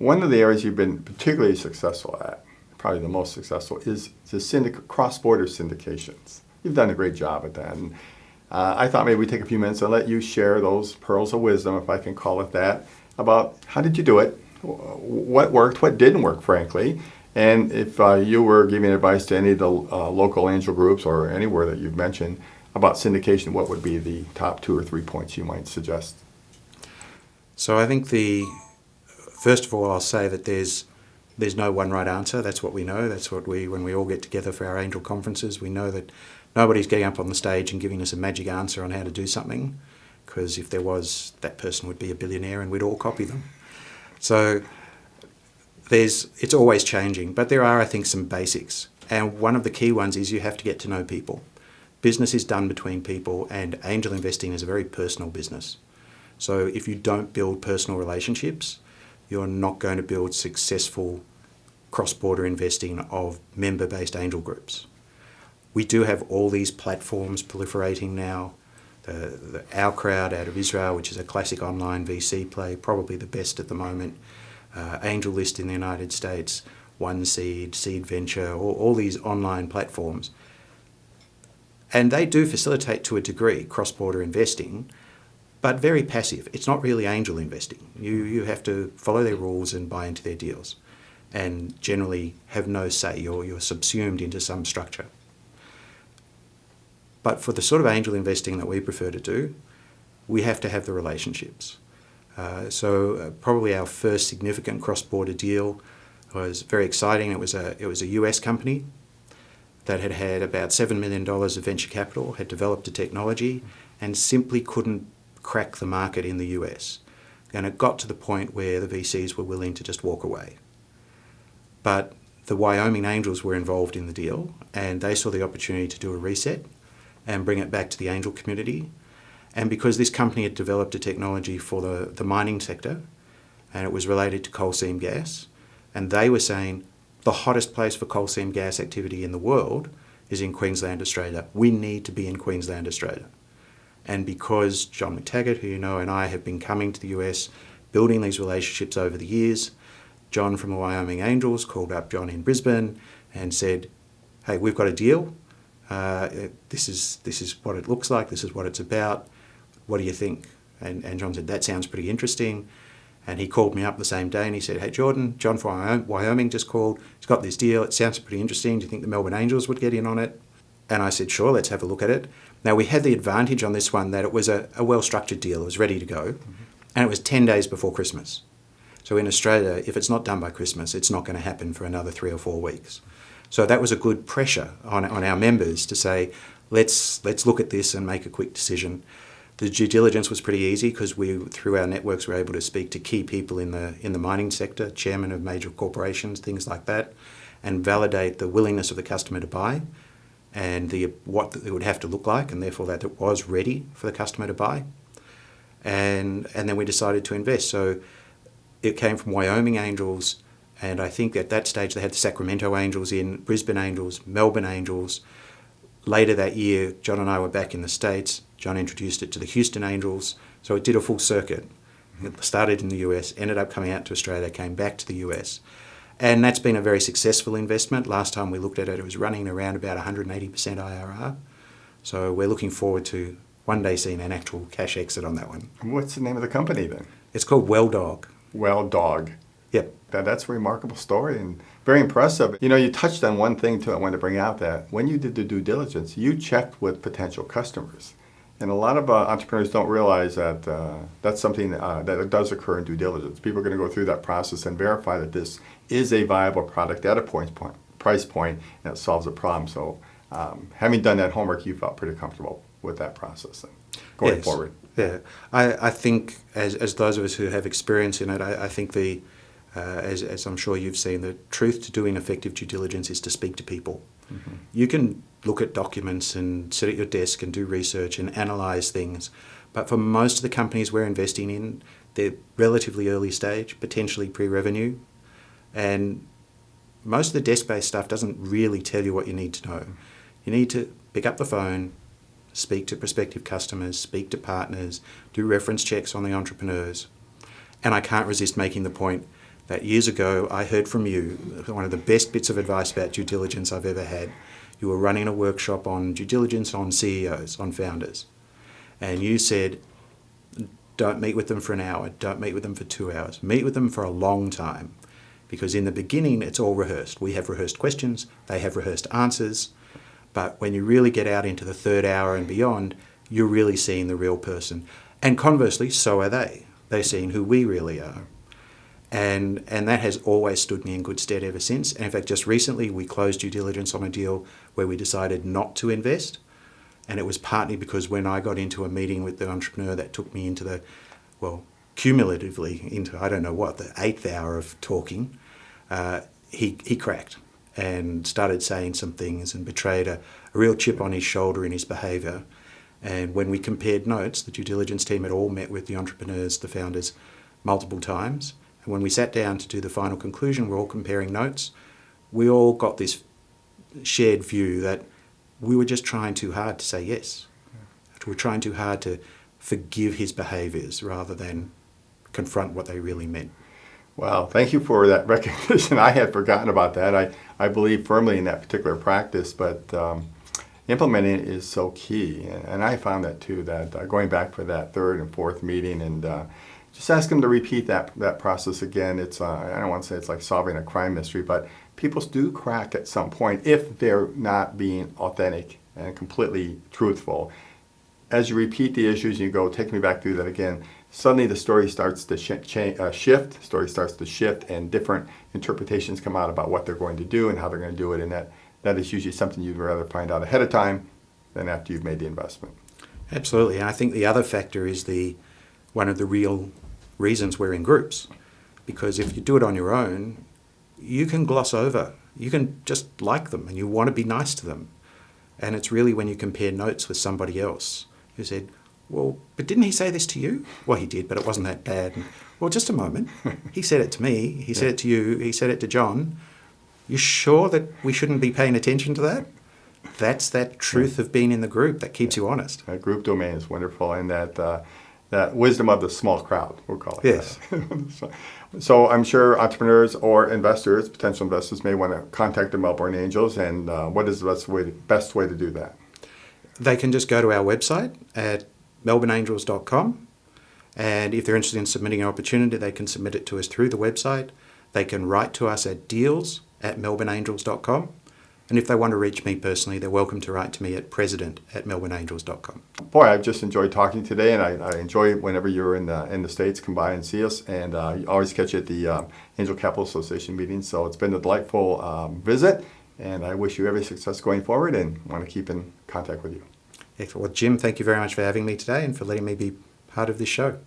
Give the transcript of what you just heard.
One of the areas you've been particularly successful at, probably the most successful, is the cross-border syndications. You've done a great job at that. And I thought maybe we'd take a few minutes and let you share those pearls of wisdom, if I can call it that, about how did you do it, what worked, what didn't work, frankly, and if you were giving advice to any of the local angel groups or anywhere that you've mentioned about syndication, what would be the top 2 or 3 points you might suggest? So I think first of all, I'll say that there's no one right answer. That's what we know. That's what when we all get together for our angel conferences, we know that nobody's getting up on the stage and giving us a magic answer on how to do something, because if there was, that person would be a billionaire and we'd all copy them. So it's always changing, but there are, I think, some basics. And one of the key ones is you have to get to know people. Business is done between people, and angel investing is a very personal business. So if you don't build personal relationships, you're not going to build successful cross-border investing of member-based angel groups. We do have all these platforms proliferating now. Our Crowd out of Israel, which is a classic online VC play, probably the best at the moment. AngelList in the United States, OneSeed, Seed Venture, all these online platforms. And they do facilitate to a degree cross-border investing, but very passive. It's not really angel investing. You have to follow their rules and buy into their deals, and generally have no say. You're subsumed into some structure. But for the sort of angel investing that we prefer to do, we have to have the relationships. So probably our first significant cross-border deal was very exciting. It was a US company that had about $7 million of venture capital, had developed a technology, and simply couldn't crack the market in the US. And it got to the point where the VCs were willing to just walk away. But the Wyoming Angels were involved in the deal, and they saw the opportunity to do a reset and bring it back to the angel community. And because this company had developed a technology for the mining sector, and it was related to coal seam gas, and they were saying the hottest place for coal seam gas activity in the world is in Queensland, Australia. We need to be in Queensland, Australia. And because John McTaggart, who you know, and I have been coming to the US, building these relationships over the years, John from the Wyoming Angels called up John in Brisbane and said, hey, we've got a deal. This is what it looks like. This is what it's about. What do you think? And John said, that sounds pretty interesting. And he called me up the same day and he said, hey, Jordan, John from Wyoming just called. He's got this deal. It sounds pretty interesting. Do you think the Melbourne Angels would get in on it? And I said, sure, let's have a look at it. Now, we had the advantage on this one that it was a well-structured deal. It was ready to go. Mm-hmm. And it was 10 days before Christmas. So in Australia, if it's not done by Christmas, it's not going to happen for another 3 or 4 weeks. So that was a good pressure on our members to say, let's look at this and make a quick decision. The due diligence was pretty easy because we, through our networks, were able to speak to key people in the mining sector, chairman of major corporations, things like that, and validate the willingness of the customer to buy and what it would have to look like, and therefore that it was ready for the customer to buy. And then we decided to invest. So it came from Wyoming Angels, and I think at that stage they had the Sacramento Angels in, Brisbane Angels, Melbourne Angels. Later that year, John and I were back in the States. John introduced it to the Houston Angels. So it did a full circuit. It started in the US, ended up coming out to Australia, came back to the US. And that's been a very successful investment. Last time we looked at it, it was running around about 180% IRR. So we're looking forward to one day seeing an actual cash exit on that one. What's the name of the company then? It's called WellDog. WellDog. Yep. That's a remarkable story and very impressive. You know, you touched on one thing too I wanted to bring out, that when you did the due diligence, you checked with potential customers. And a lot of entrepreneurs don't realize that that's something that does occur in due diligence. People are going to go through that process and verify that this is a viable product at a price point, and it solves a problem. So having done that homework, you felt pretty comfortable with that process going forward. Yeah, I think as those of us who have experience in it, I think as I'm sure you've seen, the truth to doing effective due diligence is to speak to people. Mm-hmm. You can look at documents and sit at your desk and do research and analyse things, but for most of the companies we're investing in, they're relatively early stage, potentially pre-revenue, and most of the desk-based stuff doesn't really tell you what you need to know. You need to pick up the phone, speak to prospective customers, speak to partners, do reference checks on the entrepreneurs. And I can't resist making the point that years ago I heard from you one of the best bits of advice about due diligence I've ever had. You were running a workshop on due diligence on CEOs, on founders, and you said, don't meet with them for an hour, don't meet with them for 2 hours, meet with them for a long time, because in the beginning it's all rehearsed. We have rehearsed questions, they have rehearsed answers, but when you really get out into the third hour and beyond, you're really seeing the real person. And conversely, so are they. They're seeing who we really are. And that has always stood me in good stead ever since. And in fact, just recently we closed due diligence on a deal where we decided not to invest. And it was partly because when I got into a meeting with the entrepreneur, that took me into the, well, cumulatively into, I don't know what, the 8th hour of talking, he cracked and started saying some things and betrayed a real chip on his shoulder in his behaviour. And when we compared notes, the due diligence team had all met with the entrepreneurs, the founders, multiple times. And when we sat down to do the final conclusion, we're all comparing notes. We all got this shared view that we were just trying too hard to say yes. We were trying too hard to forgive his behaviours rather than confront what they really meant. Well, thank you for that recognition. I had forgotten about that. I believe firmly in that particular practice, but implementing it is so key. And I found that too, that going back for that third and fourth meeting and just ask them to repeat that process again. It's I don't want to say it's like solving a crime mystery, but people do crack at some point if they're not being authentic and completely truthful. As you repeat the issues, you go, take me back through that again. Suddenly the story starts to shift. Story starts to shift, and different interpretations come out about what they're going to do and how they're going to do it. And that is usually something you'd rather find out ahead of time than after you've made the investment. Absolutely. And I think the other factor is one of the real reasons we're in groups. Because if you do it on your own, you can gloss over. You can just like them and you want to be nice to them. And it's really when you compare notes with somebody else who said, well, but didn't he say this to you? Well, he did, but it wasn't that bad. And, well, just a moment. He said it to me. He said it to you. He said it to John. You sure that we shouldn't be paying attention to that? That's that truth of being in the group that keeps you honest. That group domain is wonderful, and that wisdom of the small crowd, we'll call it. Yes. So I'm sure entrepreneurs or investors, potential investors, may want to contact the Melbourne Angels. And what is the best way to do that? They can just go to our website at melbourneangels.com. And if they're interested in submitting an opportunity, they can submit it to us through the website. They can write to us at deals@melbourneangels.com. And if they want to reach me personally, they're welcome to write to me at president@melbourneangels.com. Boy, I've just enjoyed talking today, and I enjoy whenever you're in the States, come by and see us. And you always catch you at the Angel Capital Association meetings. So it's been a delightful visit, and I wish you every success going forward and want to keep in contact with you. Excellent. Well, Jim, thank you very much for having me today and for letting me be part of this show.